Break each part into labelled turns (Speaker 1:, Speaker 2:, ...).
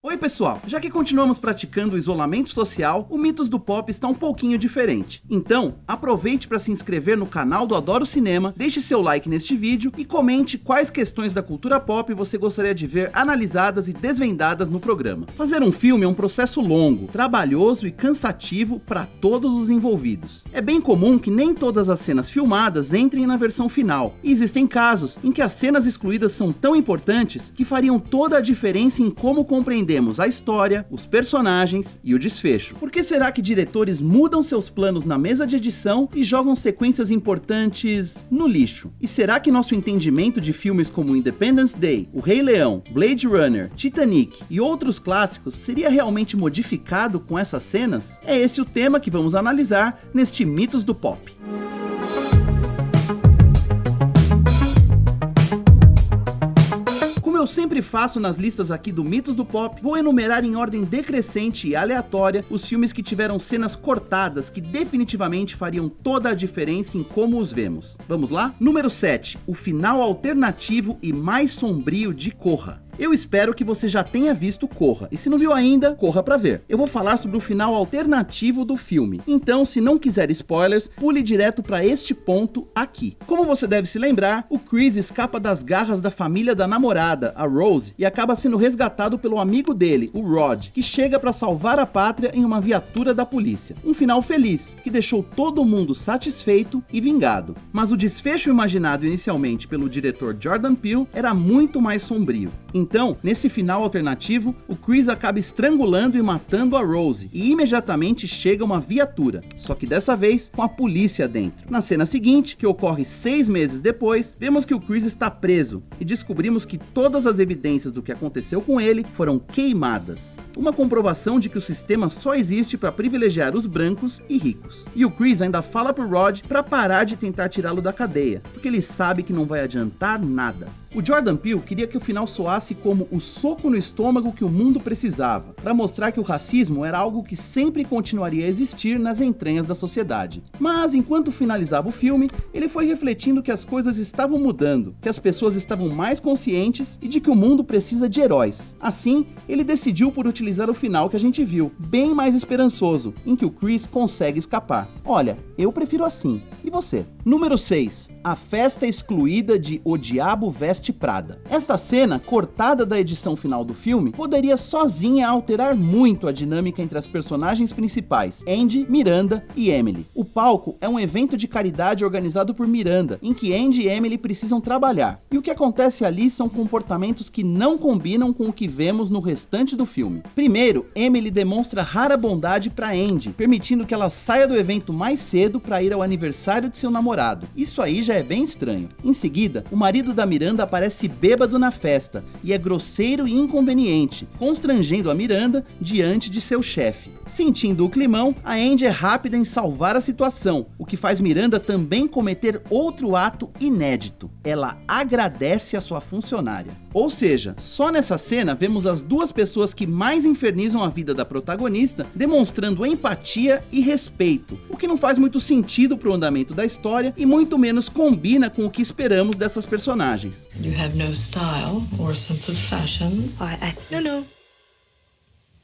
Speaker 1: Oi pessoal, já que continuamos praticando o isolamento social, o Mitos do Pop está um pouquinho diferente. Então, aproveite para se inscrever no canal do Adoro Cinema, deixe seu like neste vídeo e comente quais questões da cultura pop você gostaria de ver analisadas e desvendadas no programa. Fazer um filme é um processo longo, trabalhoso e cansativo para todos os envolvidos. É bem comum que nem todas as cenas filmadas entrem na versão final, e existem casos em que as cenas excluídas são tão importantes que fariam toda a diferença em como compreendemos a história, os personagens e o desfecho. Por que será que diretores mudam seus planos na mesa de edição e jogam sequências importantes no lixo? E será que nosso entendimento de filmes como Independence Day, O Rei Leão, Blade Runner, Titanic e outros clássicos seria realmente modificado com essas cenas? É esse o tema que vamos analisar neste Mitos do Pop. Eu sempre faço nas listas aqui do Mitos do Pop, vou enumerar em ordem decrescente e aleatória os filmes que tiveram cenas cortadas que definitivamente fariam toda a diferença em como os vemos. Vamos lá? Número 7, o final alternativo e mais sombrio de Corra. Eu espero que você já tenha visto Corra, e se não viu ainda, corra pra ver. Eu vou falar sobre o final alternativo do filme, então se não quiser spoilers, pule direto pra este ponto aqui. Como você deve se lembrar, o Chris escapa das garras da família da namorada, a Rose, e acaba sendo resgatado pelo amigo dele, o Rod, que chega pra salvar a pátria em uma viatura da polícia. Um final feliz, que deixou todo mundo satisfeito e vingado. Mas o desfecho imaginado inicialmente pelo diretor Jordan Peele era muito mais sombrio. Então, nesse final alternativo, o Chris acaba estrangulando e matando a Rose, e imediatamente chega uma viatura, só que dessa vez com a polícia dentro. Na cena seguinte, que ocorre 6 meses depois, vemos que o Chris está preso, e descobrimos que todas as evidências do que aconteceu com ele foram queimadas. Uma comprovação de que o sistema só existe para privilegiar os brancos e ricos. E o Chris ainda fala pro Rod para parar de tentar tirá-lo da cadeia, porque ele sabe que não vai adiantar nada. O Jordan Peele queria que o final soasse como o soco no estômago que o mundo precisava, para mostrar que o racismo era algo que sempre continuaria a existir nas entranhas da sociedade. Mas enquanto finalizava o filme, ele foi refletindo que as coisas estavam mudando, que as pessoas estavam mais conscientes e de que o mundo precisa de heróis. Assim, ele decidiu por utilizar o final que a gente viu, bem mais esperançoso, em que o Chris consegue escapar. Olha, eu prefiro assim. E você? Número 6. A festa excluída de O Diabo Veste Prada. Esta cena, cortada da edição final do filme, poderia sozinha alterar muito a dinâmica entre as personagens principais, Andy, Miranda e Emily. O palco é um evento de caridade organizado por Miranda, em que Andy e Emily precisam trabalhar. E o que acontece ali são comportamentos que não combinam com o que vemos no restante do filme. Primeiro, Emily demonstra rara bondade para Andy, permitindo que ela saia do evento mais cedo para ir ao aniversário de seu namorado. Isso aí já é bem estranho. Em seguida, o marido da Miranda aparece bêbado na festa e é grosseiro e inconveniente, constrangendo a Miranda diante de seu chefe. Sentindo o climão, a Andy é rápida em salvar a situação, o que faz Miranda também cometer outro ato inédito. Ela agradece a sua funcionária. Ou seja, só nessa cena vemos as duas pessoas que mais infernizam a vida da protagonista demonstrando empatia e respeito, o que não faz muito sentido pro andamento da história e muito menos combina com o que esperamos dessas personagens.
Speaker 2: You have no style or sense of fashion. No.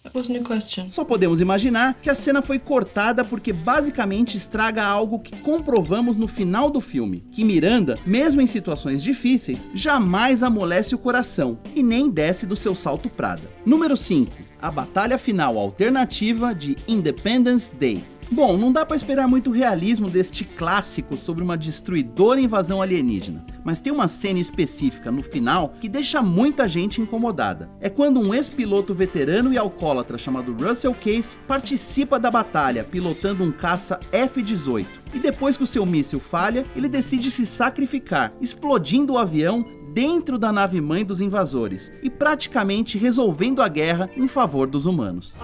Speaker 2: That wasn't a question.
Speaker 1: Só podemos imaginar que a cena foi cortada porque basicamente estraga algo que comprovamos no final do filme, que Miranda, mesmo em situações difíceis, jamais amolece o coração e nem desce do seu salto Prada. Número 5. A batalha final alternativa de Independence Day. Bom, não dá pra esperar muito realismo deste clássico sobre uma destruidora invasão alienígena, mas tem uma cena específica no final que deixa muita gente incomodada. É quando um ex-piloto veterano e alcoólatra chamado Russell Case participa da batalha pilotando um caça F-18. E depois que o seu míssil falha, ele decide se sacrificar, explodindo o avião dentro da nave-mãe dos invasores e praticamente resolvendo a guerra em favor dos humanos.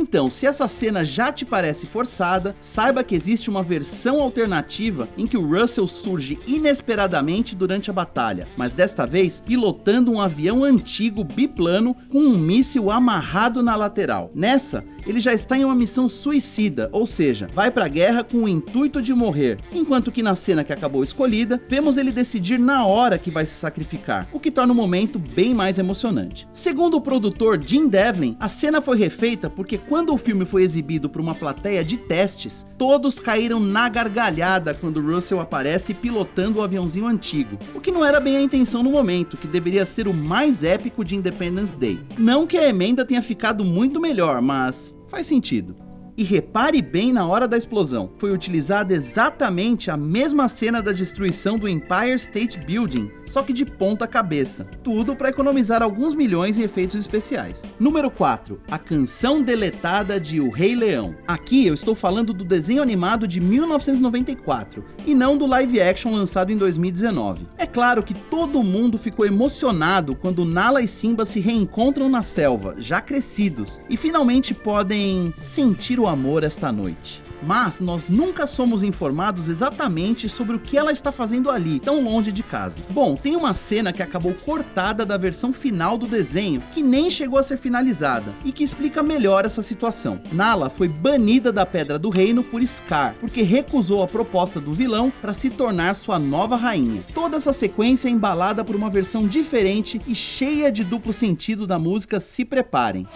Speaker 1: Então, se essa cena já te parece forçada, saiba que existe uma versão alternativa em que o Russell surge inesperadamente durante a batalha, mas desta vez pilotando um avião antigo biplano com um míssil amarrado na lateral. Nessa, ele já está em uma missão suicida, ou seja, vai pra guerra com o intuito de morrer, enquanto que na cena que acabou escolhida, vemos ele decidir na hora que vai se sacrificar, o que torna o momento bem mais emocionante. Segundo o produtor Jim Devlin, a cena foi refeita porque quando o filme foi exibido para uma plateia de testes, todos caíram na gargalhada quando Russell aparece pilotando o aviãozinho antigo, o que não era bem a intenção no momento, que deveria ser o mais épico de Independence Day. Não que a emenda tenha ficado muito melhor, mas faz sentido. E repare bem na hora da explosão, foi utilizada exatamente a mesma cena da destruição do Empire State Building, só que de ponta cabeça. Tudo para economizar alguns milhões em efeitos especiais. Número 4. A canção deletada de O Rei Leão. Aqui eu estou falando do desenho animado de 1994, e não do live action lançado em 2019. É claro que todo mundo ficou emocionado quando Nala e Simba se reencontram na selva, já crescidos, e finalmente podem sentir o amor esta noite. Mas nós nunca somos informados exatamente sobre o que ela está fazendo ali, tão longe de casa. Bom, tem uma cena que acabou cortada da versão final do desenho, que nem chegou a ser finalizada, e que explica melhor essa situação. Nala foi banida da Pedra do Reino por Scar, porque recusou a proposta do vilão para se tornar sua nova rainha. Toda essa sequência é embalada por uma versão diferente e cheia de duplo sentido da música Se Preparem.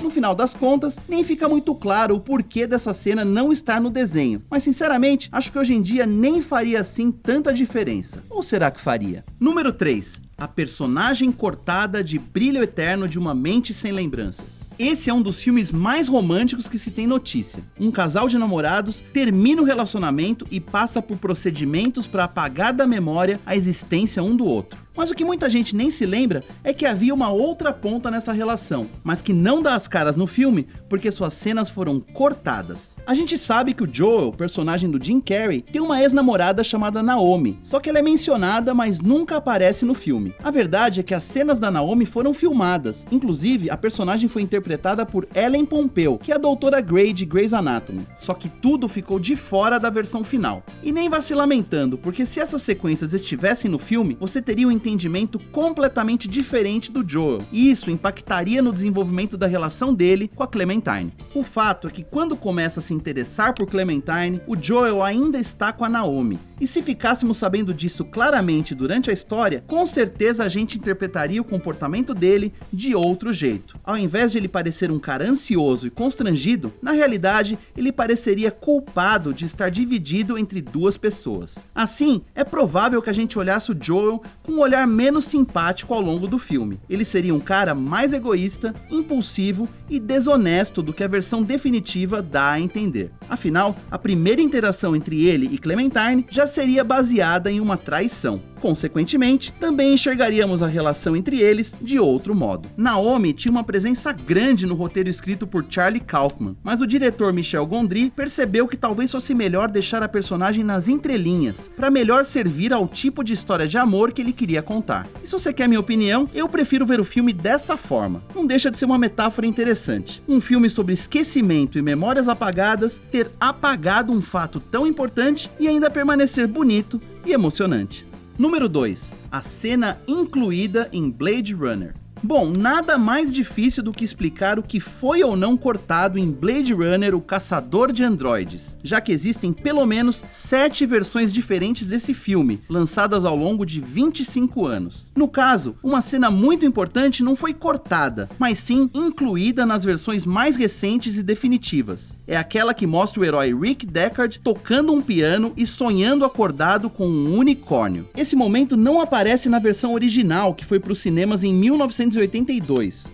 Speaker 1: No final das contas, nem fica muito claro o porquê dessa cena não estar no desenho, mas sinceramente, acho que hoje em dia nem faria assim tanta diferença. Ou será que faria? Número 3. A personagem cortada de Brilho Eterno de uma Mente Sem Lembranças. Esse é um dos filmes mais românticos que se tem notícia. Um casal de namorados termina o relacionamento e passa por procedimentos para apagar da memória a existência um do outro. Mas o que muita gente nem se lembra é que havia uma outra ponta nessa relação, mas que não dá as caras no filme porque suas cenas foram cortadas. A gente sabe que o Joel, personagem do Jim Carrey, tem uma ex-namorada chamada Naomi, só que ela é mencionada, mas nunca aparece no filme. A verdade é que as cenas da Naomi foram filmadas, inclusive a personagem foi interpretada por Ellen Pompeo, que é a doutora Grey de Grey's Anatomy, só que tudo ficou de fora da versão final. E nem vá se lamentando, porque se essas sequências estivessem no filme, você teria um entendimento completamente diferente do Joel, e isso impactaria no desenvolvimento da relação dele com a Clementine. O fato é que quando começa a se interessar por Clementine, o Joel ainda está com a Naomi, e se ficássemos sabendo disso claramente durante a história, com certeza a gente interpretaria o comportamento dele de outro jeito. Ao invés de ele parecer um cara ansioso e constrangido, na realidade ele pareceria culpado de estar dividido entre duas pessoas. Assim, é provável que a gente olhasse o Joel com um olhar menos simpático ao longo do filme. Ele seria um cara mais egoísta, impulsivo e desonesto do que a versão definitiva dá a entender. Afinal, a primeira interação entre ele e Clementine já seria baseada em uma traição. Consequentemente, também enxergaríamos a relação entre eles de outro modo. Naomi tinha uma presença grande no roteiro escrito por Charlie Kaufman, mas o diretor Michel Gondry percebeu que talvez fosse melhor deixar a personagem nas entrelinhas, para melhor servir ao tipo de história de amor que ele queria contar. E se você quer minha opinião, eu prefiro ver o filme dessa forma. Não deixa de ser uma metáfora interessante. Um filme sobre esquecimento e memórias apagadas, ter apagado um fato tão importante e ainda permanecer bonito e emocionante. Número 2. A cena incluída em Blade Runner. Bom, nada mais difícil do que explicar o que foi ou não cortado em Blade Runner, o Caçador de Androides, já que existem pelo menos 7 versões diferentes desse filme, lançadas ao longo de 25 anos. No caso, uma cena muito importante não foi cortada, mas sim incluída nas versões mais recentes e definitivas. É aquela que mostra o herói Rick Deckard tocando um piano e sonhando acordado com um unicórnio. Esse momento não aparece na versão original, que foi para os cinemas em 1982,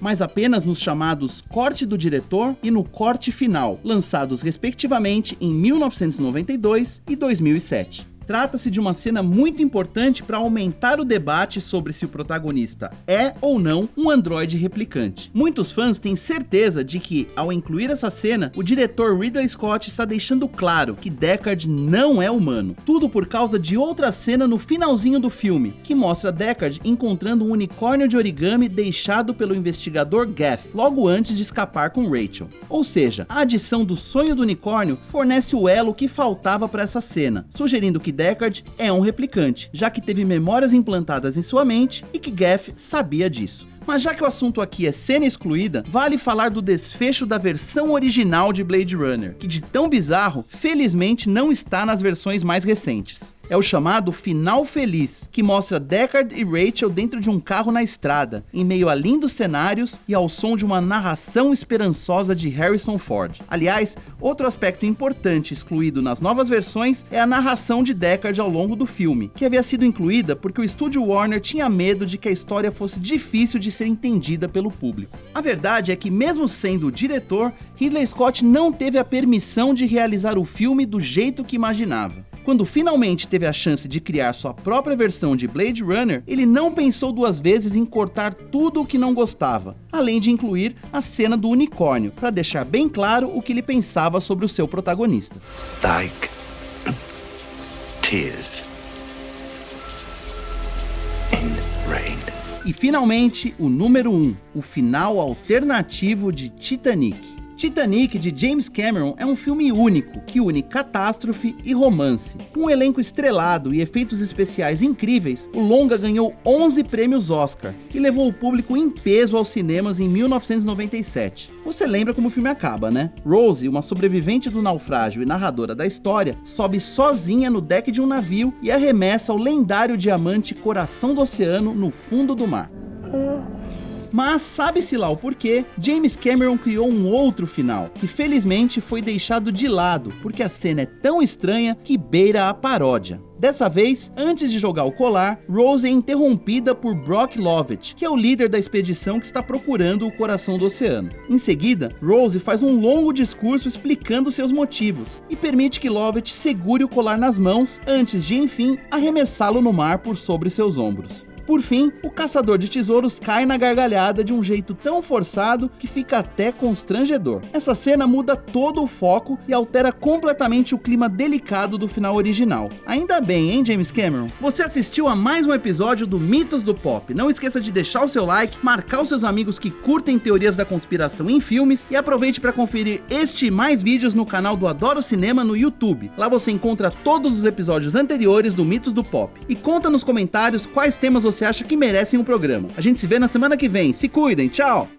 Speaker 1: mas apenas nos chamados Corte do Diretor e no Corte Final, lançados respectivamente em 1992 e 2007. Trata-se de uma cena muito importante para aumentar o debate sobre se o protagonista é ou não um androide replicante. Muitos fãs têm certeza de que, ao incluir essa cena, o diretor Ridley Scott está deixando claro que Deckard não é humano. Tudo por causa de outra cena no finalzinho do filme, que mostra Deckard encontrando um unicórnio de origami deixado pelo investigador Gaff, logo antes de escapar com Rachel. Ou seja, a adição do sonho do unicórnio fornece o elo que faltava para essa cena, sugerindo que Deckard é um replicante, já que teve memórias implantadas em sua mente e que Gaff sabia disso. Mas já que o assunto aqui é cena excluída, vale falar do desfecho da versão original de Blade Runner, que de tão bizarro, felizmente não está nas versões mais recentes. É o chamado final feliz, que mostra Deckard e Rachel dentro de um carro na estrada, em meio a lindos cenários e ao som de uma narração esperançosa de Harrison Ford. Aliás, outro aspecto importante excluído nas novas versões é a narração de Deckard ao longo do filme, que havia sido incluída porque o estúdio Warner tinha medo de que a história fosse difícil de ser entendida pelo público. A verdade é que, mesmo sendo o diretor, Ridley Scott não teve a permissão de realizar o filme do jeito que imaginava. Quando finalmente teve a chance de criar sua própria versão de Blade Runner, ele não pensou duas vezes em cortar tudo o que não gostava, além de incluir a cena do unicórnio, para deixar bem claro o que ele pensava sobre o seu protagonista.
Speaker 3: Like tears in rain.
Speaker 1: E finalmente, o número 1, o final alternativo de Titanic. Titanic, de James Cameron, é um filme único, que une catástrofe e romance. Com um elenco estrelado e efeitos especiais incríveis, o longa ganhou 11 prêmios Oscar e levou o público em peso aos cinemas em 1997. Você lembra como o filme acaba, né? Rose, uma sobrevivente do naufrágio e narradora da história, sobe sozinha no deck de um navio e arremessa o lendário diamante Coração do Oceano no fundo do mar. Mas sabe-se lá o porquê, James Cameron criou um outro final, que felizmente foi deixado de lado, porque a cena é tão estranha que beira a paródia. Dessa vez, antes de jogar o colar, Rose é interrompida por Brock Lovett, que é o líder da expedição que está procurando o Coração do Oceano. Em seguida, Rose faz um longo discurso explicando seus motivos, e permite que Lovett segure o colar nas mãos, antes de, enfim, arremessá-lo no mar por sobre seus ombros. Por fim, o caçador de tesouros cai na gargalhada de um jeito tão forçado que fica até constrangedor. Essa cena muda todo o foco e altera completamente o clima delicado do final original. Ainda bem, hein, James Cameron? Você assistiu a mais um episódio do Mitos do Pop. Não esqueça de deixar o seu like, marcar os seus amigos que curtem teorias da conspiração em filmes e aproveite para conferir este e mais vídeos no canal do Adoro Cinema no YouTube. Lá você encontra todos os episódios anteriores do Mitos do Pop. E conta nos comentários quais temas você acha que merecem um programa. A gente se vê na semana que vem. Se cuidem, tchau!